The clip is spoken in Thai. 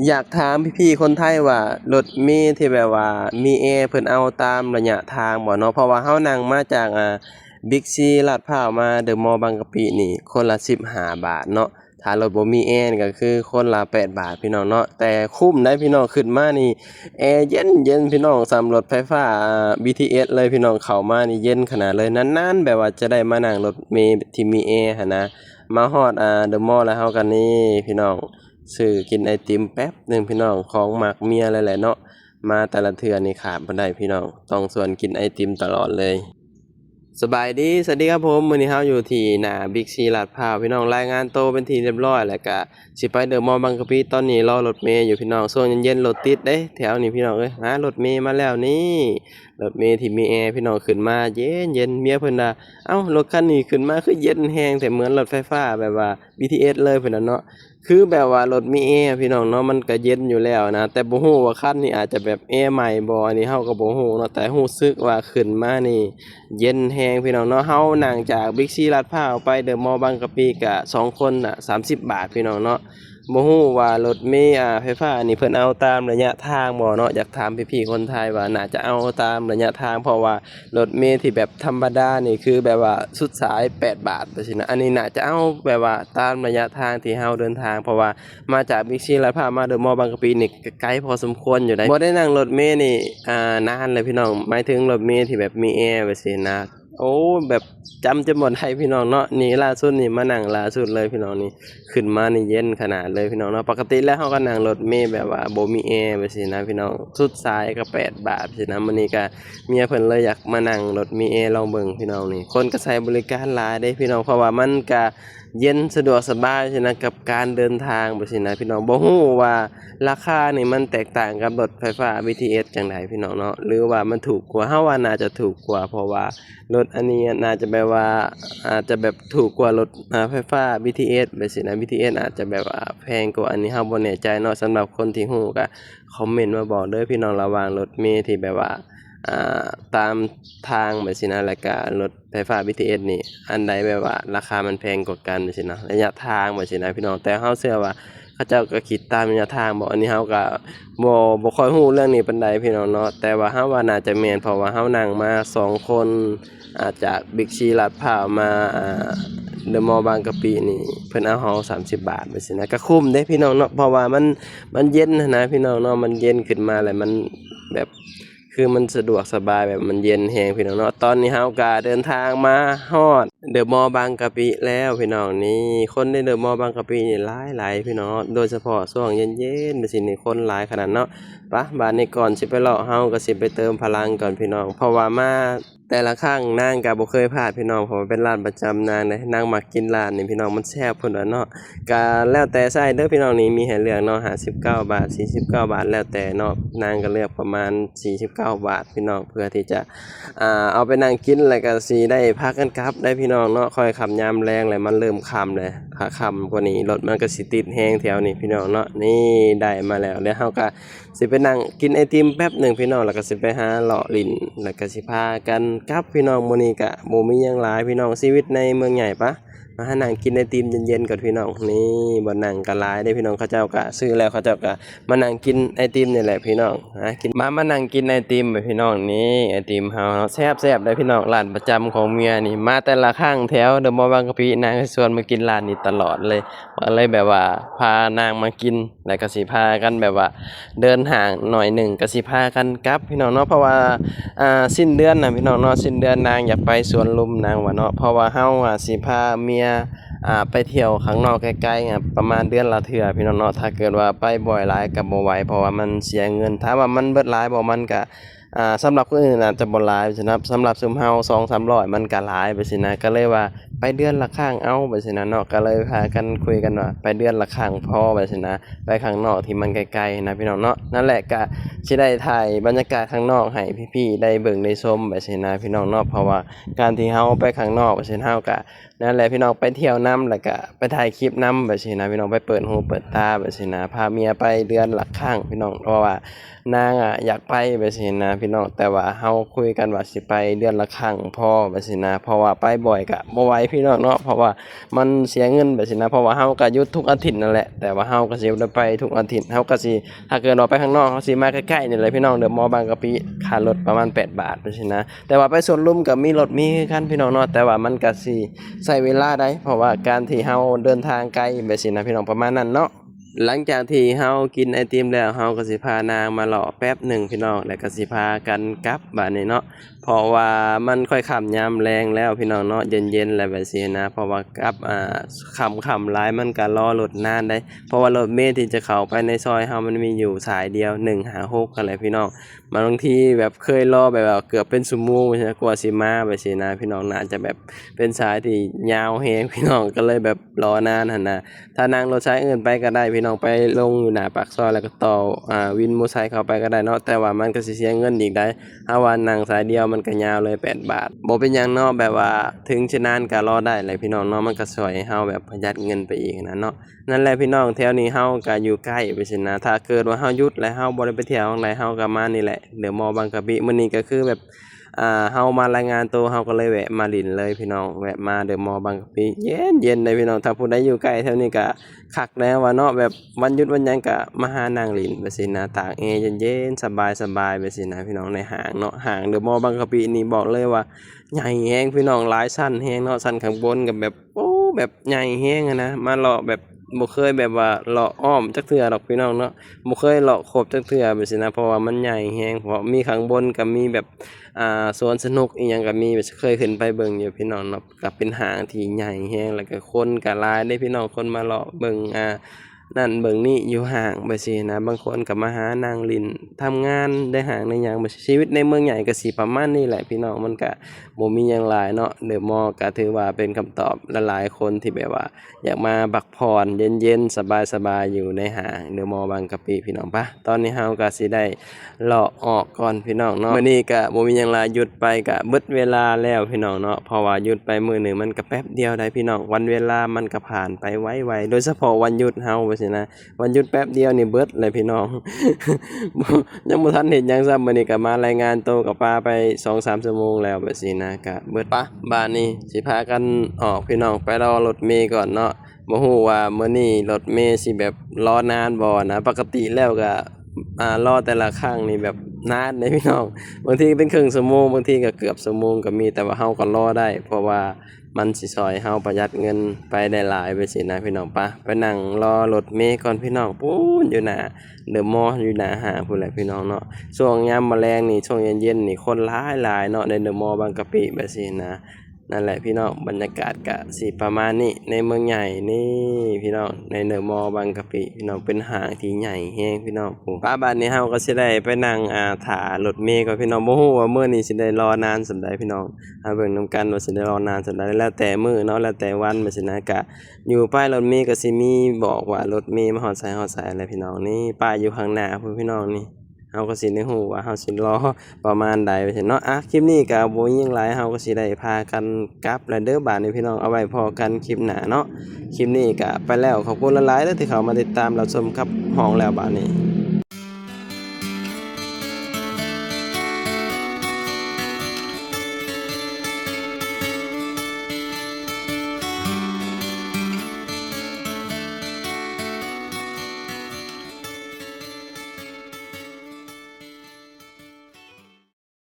อยากถามพี่ๆคนไทยว่ารถเมล์ที่แบบว่ามีแอร์เพิ่นเอาตามระยะทางบ่เนาะเพราะว่าเฮานั่งมาจากBig C ลาดพร้าวมาเดอะมอลล์บางกะปินี่คนละ15 บาทเนาะถ้ารถบ่มีแอร์นี่ก็คือคนละ8 บาทพี่น้องเนาะแต่คุ้มได้พี่น้องขึ้นมานี่แอร์เย็นๆพี่น้องสำรถไฟฟ้าBTS เลยพี่น้องเข้ามานี่เย็นขนาดเลยนานๆแบบว่าจะได้มานั่งรถเมล์ที่มีแอร์หันนะมาฮอดเดอะมอลล์แล้วเฮาก็นี่พี่น้อง ซื้อกินไอติมแป๊บหนึ่งพี่น้องของหมักเมียอะไรแหละเนาะมาแต่ละเทื่อนี่ขาดบ่ได้พี่น้องต้องชวนกินไอติมตลอดเลยสบายดีสวัสดีครับผมมื้อนี้เฮาอยู่ที่หน้าบิ๊กซีลาดพร้าวพี่น้องรายงานโตวเป็นที่เรียบร้อยแล้วก็สิไปเดอะมอลล์บางกะปิตอนนี้รอรถเมล์อยู่พี่น้องช่วงเย็นๆรถติดเด้แถวนี้พี่น้องเอ้ยรถเมล์มาแล้วนี่รถเมล์ที่มีแอร์พี่น้องขึ้นมาเย็นๆเมียเพิ่นว่าเอ้ารถคันนี้ขึ้นมาคือเย็นแฮงแต่เหมือนรถไฟฟ้าแบบว่า BTS เลยเพิ่นน่ะเนาะ คือแบบว่ารถมีแอร์พี่น้องเนาะมันก็เย็นอยู่แล้วนะแต่บ่ฮู้ว่าคันนี้อาจจะแบบแอร์ใหม่บ่อันนี้เฮาก็บ่ฮู้เนาะแต่รู้สึกว่าขึ้นมานี่เย็นแฮงพี่น้องเนาะเฮานั่งจาก Big C ลาดพร้าวไปเดอะมอลล์บางกะปิก็2คนน่ะ30 บาทพี่น้องเนาะบ่ฮู้ว่ารถเมล์ไฟฟ้านี่เพิ่นเอาตามระยะทางบ่เนาะอยากถามพี่ๆคนไทยว่าน่าจะเอาตามระยะทางเพราะว่ารถเมล์ที่แบบธรรมดานี่คือแบบว่าสุดสาย8 บาทจังซี่นะอันนี้น่าจะเอาแบบว่าตามระยะทางที่เฮาเดินทางเพราะว่า มาจากบิ๊กซีลาดพร้าวมาเดอะมอลล์บางกะปินี่ก็ไกลพอสมควรอยู่ได้บ่ได้นั่งรถเมล์นี่นานเลยพี่น้องหมายถึงรถเมล์ที่แบบมีแอร์แบบซี้นะโอ้แบบจำจะบ่ได้พี่น้องเนาะนี่ล่าสุดนี่มานั่งล่าสุดเลยพี่น้องนี่ขึ้นมานี่เย็นขนาดเลยพี่น้องเนาะปกติแล้วเราก็นั่งรถเมล์แบบว่าบ่มีแอร์แบบซี้นะพี่น้องสุดสายก็8 บาทซี้นะมื้อนี้ก็เมียเพิ่นเลยอยากมานั่งรถมีแอร์ลองเบิ่งพี่น้องนี่คนก็ใช้บริการหลายเด้พี่น้องเพราะว่ามันก็ เย็นสะดวกสบายใช่นะกับการเดินทางบ่ซี้นะพี่น้องบ่ฮู้ว่าราคานี่มันแตกต่างกับรถไฟฟ้า BTS จังไดพี่น้องเนาะหรือว่ามันถูกกว่าเฮาว่าน่าจะถูกกว่าเพราะว่ารถอันนี้น่าจะแบบว่าอาจจะแบบถูกกว่ารถไฟฟ้า BTS ไปซี้นะ BTS อาจจะแบบว่าแพงกว่าอันนี้เฮาบ่แน่ใจเนาะสำหรับคนที่ฮู้ก็คอมเมนต์มาบอกเด้อพี่น้องระหว่างรถเมล์ที่แบบว่า อ่ตามทางแบบซี้นะแล้วก็รถไฟฟ้า BTS นี่อันใดแบบว่าราคามันแพงกว่ากันจังซี้นะระยะทางแบบซี้นะพี่น้องแต่เราเชื่อว่าเขาเจ้าก็คิดตามระยะทางบ่อันนี้เราก็บ่ค่อยรู้เรื่องนี้ปานใดพี่น้องเนาะแต่ว่าเราว่าน่าจะแม่นเพราะว่าเรานั่งมา2คนจาก Big C ลาดพร้าวมาเดอะมอลล์บางกะปินี่เพิ่นเอาเรา30 บาทแบบซี้นะก็คุ้มเด้พี่น้องเนาะเพราะว่ามันเย็นนะพี่น้องเนาะมันเย็นขึ้นมาแล้วมันแบบ คือมันสะดวกสบายแบบมันเย็นแฮงพี่น้องเนาะตอนนี้เฮาก็เดินทางมาฮอดเดอะมอลล์บางกะปิแล้วพี่น้องนี่คนในเดอะมอลล์บางกะปินี่หลายๆพี่น้องโดยเฉพาะช่วงเย็นๆจังซี่นี่คนหลายขนาดเนาะไปบัดนี้ก่อนสิไปเลาะเฮาก็สิไปเติมพลังก่อนพี่น้องเพราะว่ามาแต่ละครั้งนางก็บ่เคยพลาดพี่น้องเพราะว่าเป็นร้านประจำนางเลยนางมักกินร้านนี้พี่น้องมันแซ่บพุ่นน่ะเนาะ ก็แล้วแต่ไส้เด้อพี่น้องนี่มีให้เลือกเนาะ59 บาท49 บาทแล้วแต่เนาะนางก็เลือกประมาณ49 บาทพี่น้องเพื่อที่จะเอาไปนั่งกินแล้วก็สิได้พากันกลับได้พี่น้องเนาะค่อยขับยามแลงแล้วมันเริ่มค่ำแล้วถ้าค่ำกว่านี้รถมันก็สิติดแฮงแถวนี้พี่น้องเนาะนี่ได้มาแล้วเดี๋ยวเฮาก็สิไปนั่งกินไอติมแป๊บหนึ่งพี่น้องแล้วก็สิไปหาเลาะลิ้นแล้วก็สิพากันกลับพี่น้องมื้อนี้ก็บ่มีหยังหลายพี่น้องชีวิตในเมืองใหญ่ปะ มาหานั่งกินไอติมเย็นๆก่อนพี่น้องนี่บ่นั่งก็หลายเด้พี่น้องเขาเจ้าก็ซื้อแล้วเขาเจ้าก็มานั่งกินไอติมนี่แหละพี่น้องกินมานั่งกินไอติมพี่น้องนี่ไอติมเฮาเนาะแซ่บๆเด้พี่น้องร้านประจำของเมียนี่มาแต่ละครั้งแถวเดอะมอลล์บางกะปินางก็ชวนมากินร้านนี้ตลอดเลยก็เลยแบบว่าพานางมากินแล้วก็สิพากันแบบว่าเดินห่างหน่อยหนึ่งก็สิพากันกลับพี่น้องเนาะเพราะว่าสิ้นเดือนน่ะพี่น้องเนาะสิ้นเดือนนางอยากไปสวนลุมนางว่าเนาะเพราะว่าเฮาสิพาเมีย ไปเที่ยวข้างนอกไกลๆประมาณเดือนละเทื่อพี่น้องเนาะถ้าเกิดว่าไปบ่อยหลายก็บ่ไหวเพราะว่ามันเสียเงินถามว่ามันเบิดหลายบ่มันก็สำหรับคนอื่นอาจจะบ่หลายสินะสำหรับซุมเฮา200-300มันก็หลายไปสินะก็เลยว่าไปเดือนละครั้งเอาไปสินะเนาะก็เลยพากันคุยกันว่าไปเดือนละครั้งพอไปสินะไปข้างนอกที่มันไกลๆนะพี่น้องเนาะนั่นแหละก็สิได้ถ่ายบรรยากาศข้างนอกให้พี่ๆได้เบิ่งได้ชมไปสินะพี่น้องเนาะเพราะว่าการที่เฮาไปข้างนอกไปสิเฮาก็ นั่นแหละพี่น้องไปเที่ยวนํแล้วก็ไปถ่ายคลิปนำแบบนี้นะพี่น้องไปเปิดหูเปิดตาแบบนี้นะพาเมียไปเดือนละครั้งพี่น้องเพราะว่านางอยากไปแบบนี้นะพี่ พี่น้องแต่ว่าเฮาคุยกันว่าสิไปเดือนละครั้งพอแบบสินะเพราะว่าไปบ่อยก็บ่ไหวพี่น้องเนาะเพราะว่ามันเสียเงินแบบสินะเพราะว่าเฮาก็หยุดทุกอาทิตย์นั่นแหละแต่ว่าเฮาก็สิได้ไปทุกอาทิตย์เฮาก็สิถ้าเกิดเราไปข้างนอกเฮาสิมาใกล้ๆนี่แหละพี่น้องเดอะมอลล์บางกะปิค่ารถประมาณ8 บาทแบบสินะแต่ว่าไปสวนลุมก็มีรถมีคือกันพี่น้องเนาะแต่ว่ามันก็สิใช้เวลาได้เพราะว่าการที่เฮาเดินทางไกลแบบสินะพี่น้องประมาณนั้นเนาะ หลังจากที่เฮากินไอติมแล้วเฮาก็สิพานางมาเลาะแป๊บหนึ่งพี่น้องแล้วก็สิพากันกลับบัดนี้เนาะเพราะว่ามันค่อยค่ำยามแลงแล้วพี่น้องเนาะเย็นๆแล้วแบบซี้นะเพราะว่ากลับค่ำหลายมันก็รอรถนานได้เพราะว่ารถเมล์ที่จะเข้าไปในซอยเฮามันมีอยู่สายเดียว156นั่นแหละพี่น้องบางทีแบบเคยรอแบบว่าเกือบเป็นชั่วโมงใช่กว่าสิมาแบบซี้นะพี่น้องน่าจะแบบเป็นสายที่ยาวแฮงพี่น้องก็เลยแบบรอนานหั่นน่ะถ้านั่งรถสายอื่นไปก็ได้พี่น้องไปลงอยู่หน้าปากซอยแล้วก็ต่อวินมอไซค์เข้าไปก็ได้เนาะแต่ว่ามันก็สิเสียเงินอีกได้ถ้าว่านั่งสายเดียวมันก็ยาวเลย8 บาทบ่เป็นหยังเนาะแบบว่าถึงสินานก็รอได้แหละพี่น้องเนาะมันก็ช่วยให้เฮาแบบประหยัดเงินไปอีกนะเนาะนั่นแหละพี่น้องแถวนี้เฮาก็อยู่ใกล้ไปสินะถ้าเกิดว่าเฮาหยุดแล้วเฮาบ่ได้ไปเที่ยวข้างใดเฮาก็มานี่แหละเดอะมอลล์บางกะปิมื้อนี้ก็คือแบบเฮามารายงานตัวเฮาก็เลยแวะมาลิ้นเลยพี่น้องแวะมาเดอะมอลล์บางกะปิเย็นๆเลยพี่น้องถ้าผู้ใดอยู่ใกล้แถวนี้ก็คักแล้วว่าเนาะแบบวันหยุดวันหยังก็มาหานั่งลิ้นไปสินะตากแอร์เย็นๆสบายๆไปสินะพี่น้องในห้างเนาะห้างเดอะมอลล์บางกะปินี่บอกเลยว่าใหญ่แฮงพี่น้องหลายชั้นแฮงเนาะชั้นข้างบนก็แบบโอ้แบบใหญ่แฮงอะนะมาเลาะแบบบ่เคยแบบว่าเลาะอ้อมจักเทื่อดอกพี่น้องเนาะบ่เคยเลาะครบจักเทื่อไปสินะเพราะว่ามันใหญ่แฮงเพราะมีข้างบนก็มีแบบสวนสนุกอีหยังก็มีแบบเคยขึ้นไปเบิ่งอยู่พี่น้องเนาะก็เป็นห้างที่ใหญ่แฮงแล้วก็คนก็หลายเด้พี่น้องคนมาเลาะเบิ่งนั่นเบิ่งนี่อยู่ห้างไปสินะบางคนก็มาหานั่งเล่นทำงานในห้างในหยังแบบชีวิตในเมืองใหญ่ก็สิประมาณนี้แหละพี่น้องมันก็บ่มีหยังหลายเนาะเดอะมอลล์ก็ถือว่าเป็นคำตอบหลายๆคนที่แบบว่าอยากมาพักผ่อนเย็นๆสบายๆอยู่ในห้างเดอะมอลล์บางกะปิพี่น้องปะตอนนี้เฮาก็สิได้เลาะออกก่อนพี่น้องเนาะมื้อนี้ก็บ่มีหยังหลายหยุดไปก็เบิดเวลาแล้วพี่น้องเนาะเพราะว่าหยุดไปมื้อหนึ่งมันก็แป๊บเดียวได้พี่น้องวันเวลามันก็ผ่านไปไวๆโดยเฉพาะวันหยุดเฮาว่าซี่นะวันหยุดแป๊บเดียวนี่เบิดเลยพี่น้อง ยังบ่ทันเฮ็ดหยังซ้ำมื้อนี้ก็มารายงานตัวกับป้าไป2-3 ชั่วโมงแล้วแบบซี่นะก็เบิดปะบ้านนี้สิพากันออกพี่น้องไปรอรถเมล์ก่อนเนาะบ่ฮู้ว่ามื้อนี้รถเมล์สิแบบรอนานบ่นะปกติแล้วก็รอแต่ละครั้งนี่แบบนานเด้พี่น้องบางทีเป็นครึ่งชั่วโมงบางทีก็เกือบชั่วโมงก็มีแต่ว่าเฮาก็รอได้เพราะว่ามันสิช่วยเฮาประหยัดเงินไปได้หลายไปสินะพี่น้องปะไปนั่งรอรถเมล์ก่อนพี่น้องปู๊นอยู่หน้าเดอะมอลล์อยู่หน้าห้างพู้นแหละพี่น้องเนาะช่วงยามแลงนี่ช่วงเย็นๆนี่คนหลายๆเนาะในเดอะมอลล์บางกะปิแบบสินะนั่นแหละพี่น้องบรรยากาศก็สิประมาณนี้ในเมืองใหญ่นี่พี่น้องในเดอะมอลล์บางกะปิพี่น้องเป็นห้างที่ใหญ่แฮงพี่น้องป้าบ้านนี้เฮาก็สิได้ไปนั่งท่ารถเมล์ก่อนพี่น้องบ่ฮู้ว่ามื้อนี้สิได้รอนานส่ำใดพี่น้องเบิ่งนำกันว่าสิได้รอนานส่ำใดแล้วแต่มื้อเนาะแล้วแต่วันแบบสินะก็อยู่ป้ายรถเมล์ก็สิมีบอกว่ารถเมล์มาฮอดไสแหละพี่น้องนี่ป้ายอยู่ข้างหน้าพู้นพี่น้องนี่เฮาก็สิได้ฮู้ว่าเฮาสิรอประมาณใดว่าซี้เนาะคลิปนี้ก็บ่มีหยังหลายเฮาก็สิได้พากันกลับแล้วเด้อบัดนี้พี่น้องเอาไว้พอกันคลิปหน้าเนาะคลิปนี้ก็ไปแล้วขอบคุณหลายๆเด้อที่เข้ามาติดตามรับชมครับห้องแล้วบัดนี้